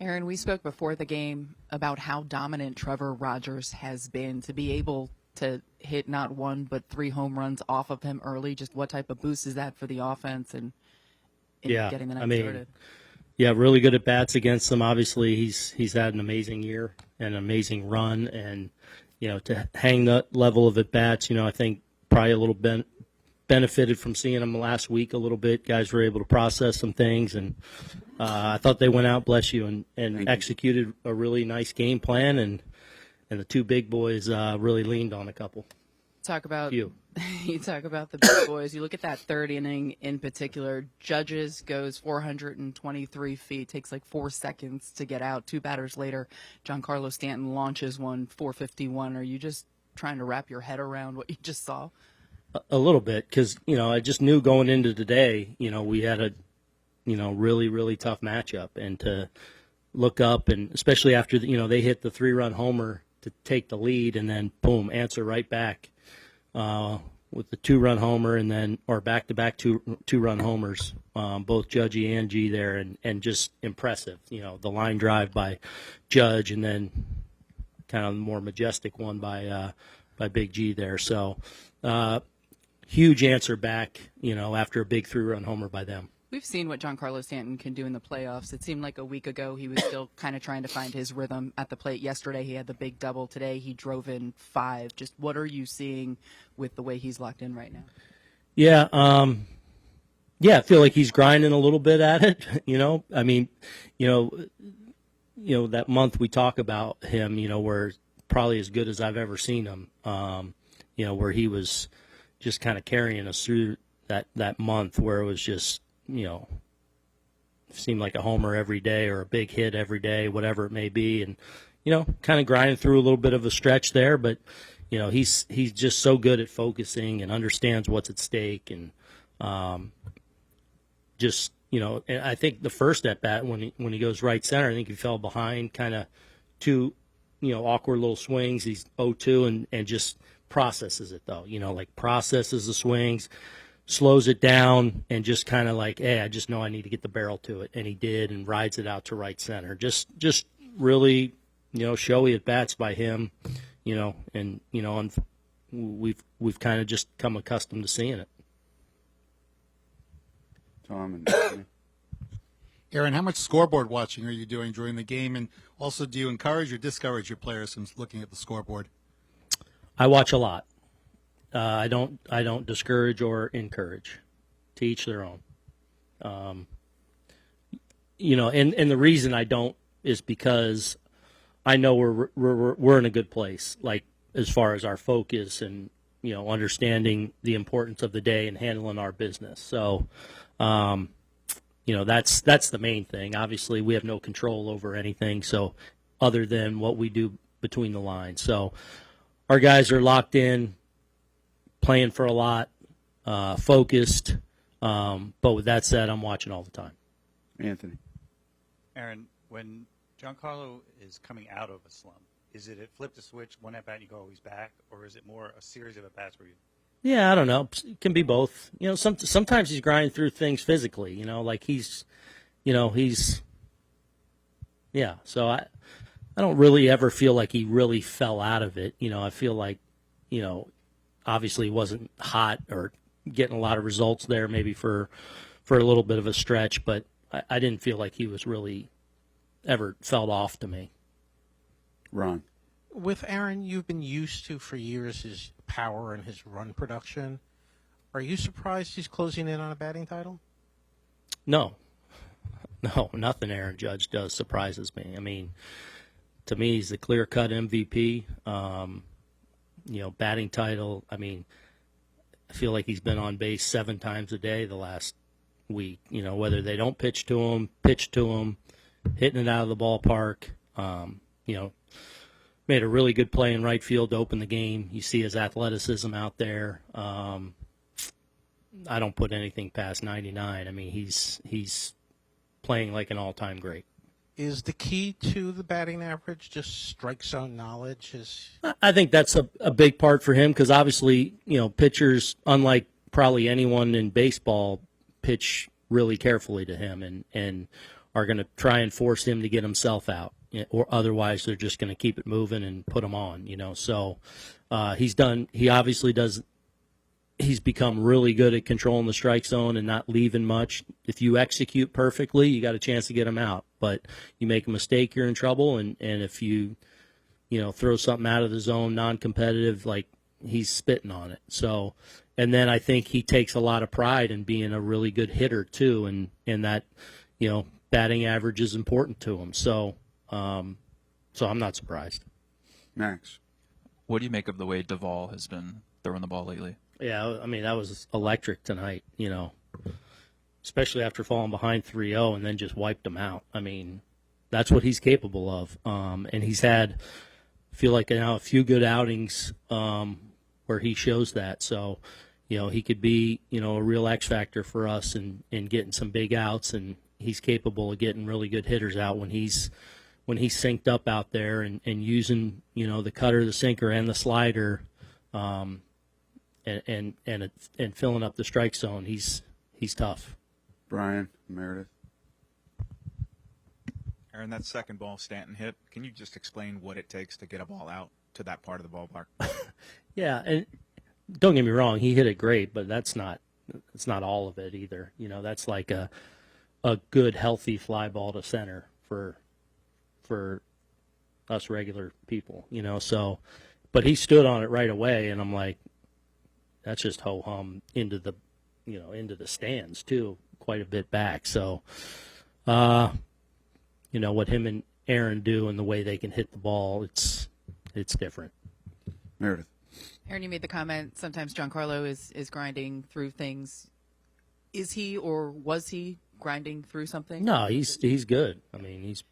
Aaron, we spoke before the game about how dominant Trevor Rogers has been. To be able to hit not one but 3 home runs off of him early, just what type of boost is that for the offense and getting the night started? Yeah, really good at bats against them. Obviously, he's had an amazing year and an amazing run, and to hang that level of at bats, I think probably a little benefited from seeing him last week a little bit. Guys were able to process some things, and I thought they went out, bless you, and executed a really nice game plan, and the 2 big boys really leaned on a couple. You talk about the big boys. You look at that 3rd inning in particular. Judges goes 423 feet, takes like 4 seconds to get out. 2 batters later, Giancarlo Stanton launches one 451. Are you just trying to wrap your head around what you just saw? A little bit, because I just knew going into today, we had a really, really tough matchup, and to look up, and especially after they hit the 3-run homer to take the lead, and then boom, answer right back with the 2-run homer, and then back-to-back 2-run homers, both Judgy and G there, and just impressive. The line drive by Judge, and then kind of the more majestic one by Big G there. So huge answer back, after a big 3-run homer by them. We've seen what Giancarlo Stanton can do in the playoffs. It seemed like a week ago he was still kind of trying to find his rhythm at the plate. Yesterday he had the big double. Today he drove in 5. Just what are you seeing with the way he's locked in right now? Yeah, I feel like he's grinding a little bit at it. I mean, that month we talk about him, where probably as good as I've ever seen him. Where he was just kind of carrying us through that month, where it was just seemed like a homer every day or a big hit every day, whatever it may be, and kind of grinding through a little bit of a stretch there. But he's just so good at focusing and understands what's at stake, and and I think the first at bat when he goes right center, I think he fell behind, kind of 2 awkward little swings. He's 0-2 and just processes it though, processes the swings, slows it down, and just kind of like, hey, I just know I need to get the barrel to it, and he did, and rides it out to right center. Just really, showy at bats by him, and we've kind of just come accustomed to seeing it. Tom and Aaron, how much scoreboard watching are you doing during the game, and also do you encourage or discourage your players from looking at the scoreboard? I watch a lot. I don't discourage or encourage. To each their own. And the reason I don't is because I know we're in a good place, like as far as our focus and understanding the importance of the day and handling our business. So, that's the main thing. Obviously, we have no control over anything. So, other than what we do between the lines, so our guys are locked in, playing for a lot, focused. But with that said, I'm watching all the time. Anthony. Aaron, when Giancarlo is coming out of a slump, is it flip the switch, one at bat, you go, oh, he's back, or is it more a series of at bats where you? Yeah, I don't know. It can be both. Sometimes he's grinding through things physically. Like he's. Yeah. So I don't really ever feel like he really fell out of it. I feel like, obviously he wasn't hot or getting a lot of results there, maybe for a little bit of a stretch, but I didn't feel like he was really ever fell off to me. Ron. With Aaron, you've been used to for years his power and his run production. Are you surprised he's closing in on a batting title? No, nothing Aaron Judge does surprises me. I mean, to me, he's the clear-cut MVP. Batting title. I mean, I feel like he's been on base 7 times a day the last week. Whether they don't pitch to him, hitting it out of the ballpark. Made a really good play in right field to open the game. You see his athleticism out there. I don't put anything past 99. I mean, he's playing like an all-time great. Is the key to the batting average just strike zone knowledge? I think that's a big part for him because obviously, pitchers, unlike probably anyone in baseball, pitch really carefully to him and are going to try and force him to get himself out, or otherwise they're just going to keep it moving and put him on. So he obviously does. He's become really good at controlling the strike zone and not leaving much. If you execute perfectly, you got a chance to get him out. But you make a mistake, you're in trouble. And if you throw something out of the zone, non-competitive, like, he's spitting on it. So, and then I think he takes a lot of pride in being a really good hitter too, and that, batting average is important to him. So I'm not surprised. Max. What do you make of the way Duvall has been throwing the ball lately? Yeah, I mean, that was electric tonight, especially after falling behind 3-0 and then just wiped them out. I mean, that's what he's capable of. And he's had, I feel like now, a few good outings where he shows that. So, he could be, a real X factor for us in getting some big outs, and he's capable of getting really good hitters out when he's synced up out there and using, the cutter, the sinker, and the slider. And filling up the strike zone, he's tough. Brian, Meredith. Aaron, that second ball Stanton hit, can you just explain what it takes to get a ball out to that part of the ballpark? Yeah, and don't get me wrong, he hit it great, but that's not all of it either. That's like a good, healthy fly ball to center for us regular people. So, but he stood on it right away, and I'm like, that's just ho-hum into the stands too, quite a bit back. So, what him and Aaron do and the way they can hit the ball, it's different. Meredith. Aaron, you made the comment sometimes Giancarlo is grinding through things. Is he, or was he grinding through something? No, he's good. I mean, he's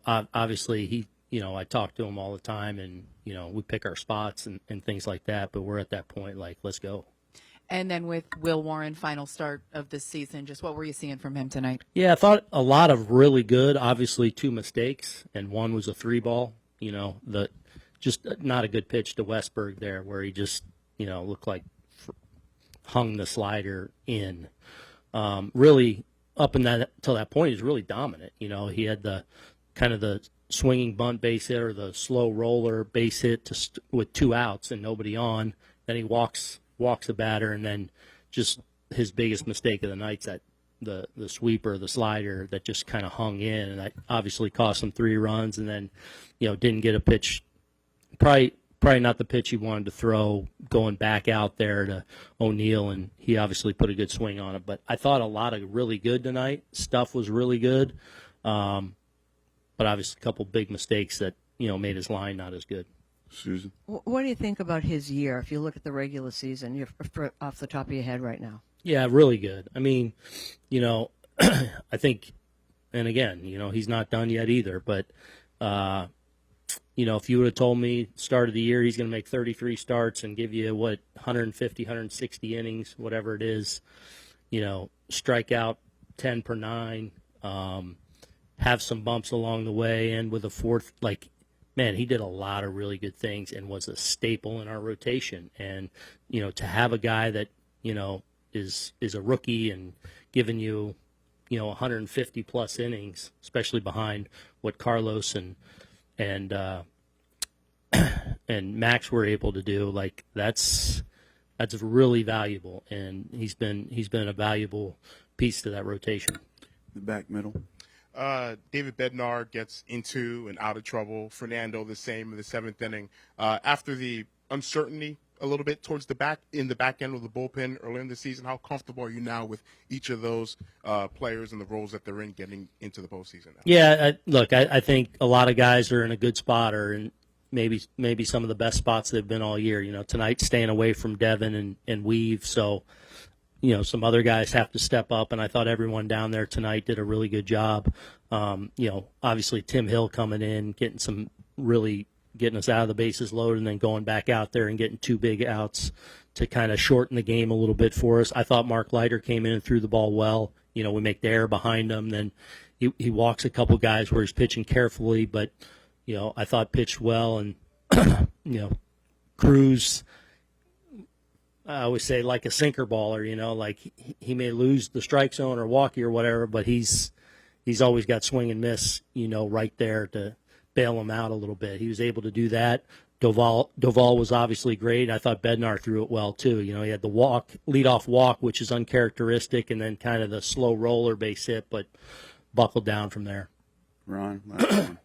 obviously he. I talk to him all the time, and, we pick our spots and things like that, but we're at that point, like, let's go. And then with Will Warren, final start of this season, just what were you seeing from him tonight? Yeah, I thought a lot of really good, obviously 2 mistakes, and one was a 3-ball, just not a good pitch to Westberg there where he just, looked like hung the slider in. Really, up till that point, he was really dominant. He had the kind of the swinging bunt base hit or the slow roller base hit with 2 outs and nobody on. Then he walks the batter, and then just his biggest mistake of the night's that the sweeper, the slider that just kind of hung in, and that obviously cost him 3 runs. And then didn't get a pitch, probably not the pitch he wanted to throw going back out there to O'Neill, and he obviously put a good swing on it. But I thought a lot of really good tonight. Stuff was really good. But obviously a couple big mistakes that, made his line not as good. Susan. What do you think about his year, if you look at the regular season, off the top of your head right now? Yeah, really good. I mean, I think, and again, he's not done yet either, but, if you would have told me start of the year he's going to make 33 starts and give you, 150, 160 innings, whatever it is, strike out 10 per 9, have some bumps along the way, and with a 4th, man, he did a lot of really good things and was a staple in our rotation. And, to have a guy that, is a rookie and giving you, 150 plus innings, especially behind what Carlos and Max were able to do, that's really valuable. And he's been a valuable piece to that rotation. The back middle. David Bednar gets into and out of trouble. Fernando the same in the 7th inning. After the uncertainty a little bit towards the back end of the bullpen earlier in the season, how comfortable are you now with each of those players and the roles that they're in getting into the postseason now? Yeah, I think a lot of guys are in a good spot, or in maybe some of the best spots they've been all year. Tonight staying away from Devin and Weave, so some other guys have to step up, and I thought everyone down there tonight did a really good job. Obviously Tim Hill coming in, getting us out of the bases loaded, and then going back out there and getting 2 big outs to kind of shorten the game a little bit for us. I thought Mark Leiter came in and threw the ball well. We make the error behind him, then he walks a couple guys where he's pitching carefully, but I thought pitched well, and Cruz. I always say like a sinker baller, like he may lose the strike zone or walk you or whatever, but he's always got swing and miss, right there to bail him out a little bit. He was able to do that. Doval was obviously great. I thought Bednar threw it well too. He had the leadoff walk, which is uncharacteristic, and then kind of the slow roller base hit, but buckled down from there. Ron, last one.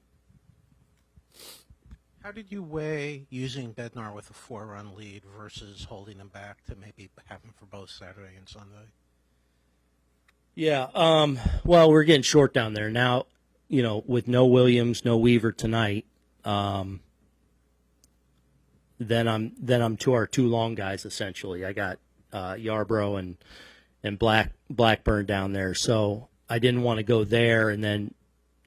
How did you weigh using Bednar with a 4-run lead versus holding him back to maybe have him for both Saturday and Sunday? Yeah, well, we're getting short down there now. With no Williams, no Weaver tonight. Then I'm to our two long guys essentially. I got Yarbrough and Blackburn down there, so I didn't want to go there and then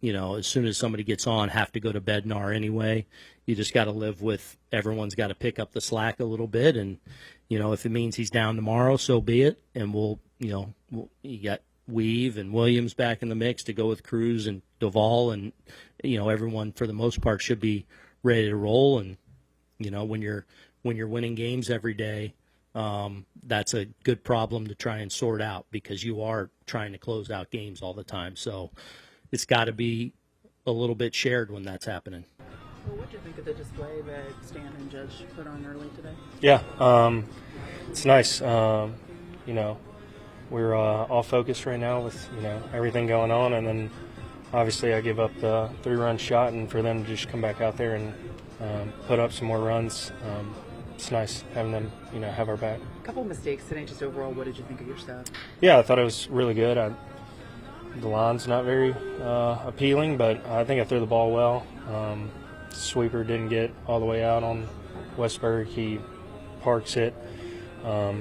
as soon as somebody gets on, have to go to Bednar anyway. You just got to live with everyone's got to pick up the slack a little bit, and if it means he's down tomorrow, so be it. And you got Weave and Williams back in the mix to go with Cruz and Doval, and everyone for the most part should be ready to roll. And when you're winning games every day, that's a good problem to try and sort out because you are trying to close out games all the time. So it's got to be a little bit shared when that's happening. Well, what did you think of the display that Stanton and Judge put on early today? Yeah, it's nice. We're all focused right now with everything going on, and then obviously I give up the 3-run shot, and for them to just come back out there and put up some more runs, it's nice having them have our back. A couple of mistakes today. Just overall, what did you think of your stuff? Yeah, I thought it was really good. The line's not very appealing, but I think I threw the ball well. Sweeper didn't get all the way out on Westberg. He parks it. I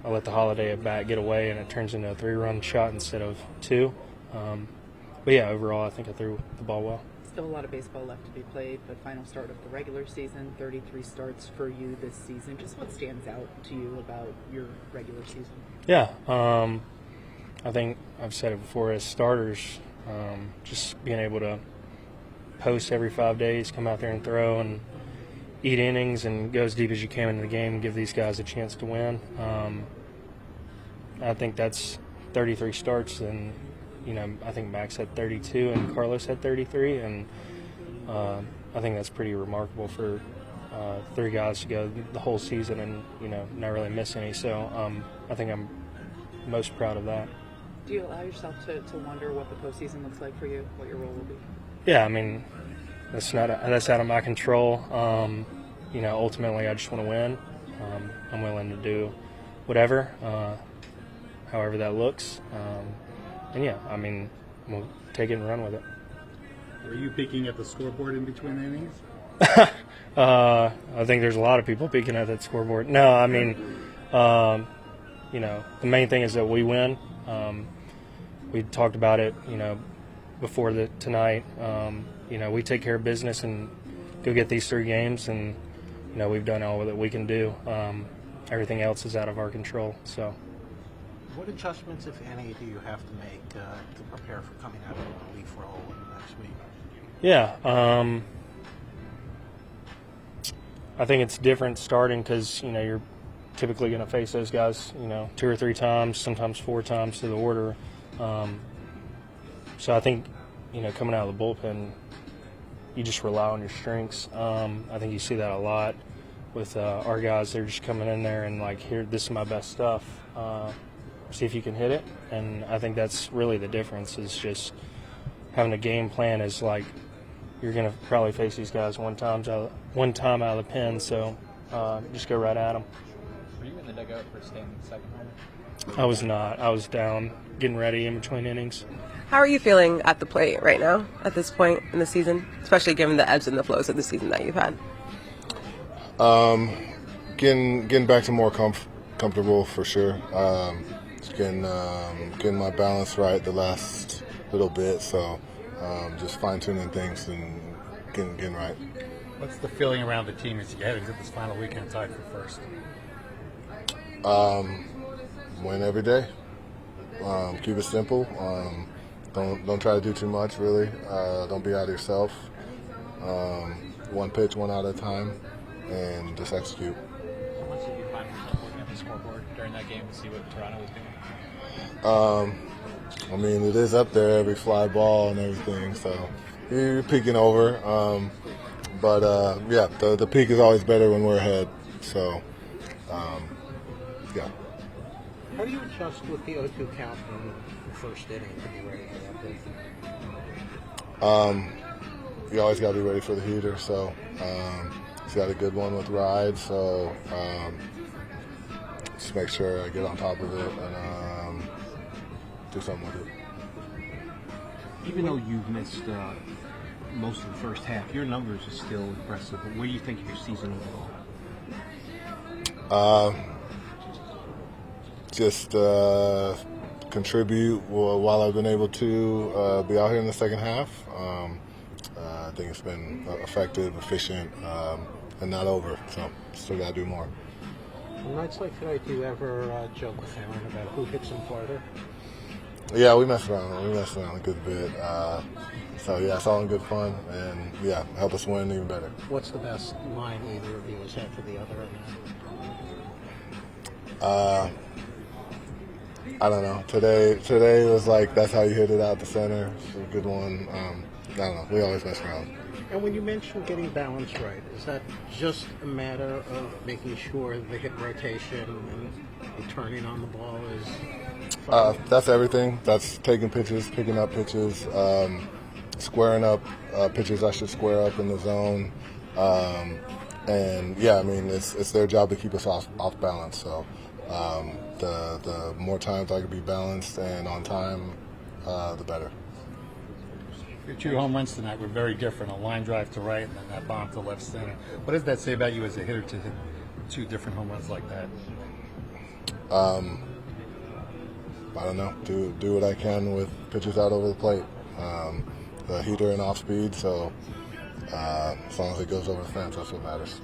let the Holiday at bat get away, and it turns into a 3-run shot instead of 2. But yeah, overall, I think I threw the ball well. Still a lot of baseball left to be played, but final start of the regular season, 33 starts for you this season. Just what stands out to you about your regular season? Yeah, I think I've said it before, as starters, just being able to post every 5 days, come out there and throw and eat innings and go as deep as you can into the game and give these guys a chance to win. I think that's 33 starts, and I think Max had 32 and Carlos had 33, and I think that's pretty remarkable for 3 guys to go the whole season and not really miss any. So I think I'm most proud of that. Do you allow yourself to wonder what the postseason looks like for you, what your role will be? Yeah, I mean, that's out of my control. Ultimately, I just want to win. I'm willing to do whatever, however that looks. And yeah, I mean, we'll take it and run with it. Were you peeking at the scoreboard in between innings? I think there's a lot of people peeking at that scoreboard. No, I mean, the main thing is that we win. We talked about it, before tonight. We take care of business and go get these 3 games, and we've done all that we can do. Everything else is out of our control. So, what adjustments, if any, do you have to make to prepare for coming out of the relief role next week? Yeah, I think it's different starting because you're typically going to face those guys 2 or 3 times, sometimes 4 times to the order. So I think coming out of the bullpen, you just rely on your strengths. I think you see that a lot with our guys. They're just coming in there and here, this is my best stuff. See if you can hit it. And I think that's really the difference, is just having a game plan is you're going to probably face these guys one time out of the pen, so just go right at them. Were you in the dugout for Stanton's second homer? I was not. I was down getting ready in between innings. How are you feeling at the plate right now, at this point in the season, especially given the ebbs and the flows of the season that you've had? Getting back to more comfortable for sure. Just getting my balance right the last little bit, so just fine-tuning things and getting right. What's the feeling around the team as you head into this final weekend tied for first? Win every day. Keep it simple. Don't try to do too much, really. Don't be out of yourself. One pitch, one out at a time, and just execute. How much did you find yourself looking at the scoreboard during that game to see what Toronto was doing? I mean, it is up there, every fly ball and everything, so you're peeking over. But the peak is always better when we're ahead. So, yeah. How do you adjust with the 0-2 count in the first inning to be ready for that pitch? You always got to be ready for the heater. So, he's got a good one with Ride. So, just make sure I get on top of it and do something with it. Even though you've missed most of the first half, your numbers are still impressive. But where do you think of your season overall? Just contribute while I've been able to be out here in the second half. I think it's been effective, efficient, and not over. So still got to do more. On nights like tonight, do you ever joke with Aaron about who hits him farther? Yeah, we mess around. We mess around a good bit. So yeah, it's all in good fun, and yeah, help us win even better. What's the best line either of you has had for the other? I don't know. Today was like, that's how you hit it out the center. It's a good one. I don't know. We always mess around. And when you mention getting balance right, is that just a matter of making sure the hip rotation and turning on the ball is? That's everything. That's taking pitches, picking up pitches, squaring up pitches I should square up in the zone. And yeah, I mean, it's their job to keep us off balance. So the more times I can be balanced and on time, the better. Your 2 home runs tonight were very different. A line drive to right and then that bomb to left center. What does that say about you as a hitter to hit 2 different home runs like that? I don't know. Do what I can with pitches out over the plate. The heater and off speed, so as long as it goes over the fence, that's what matters.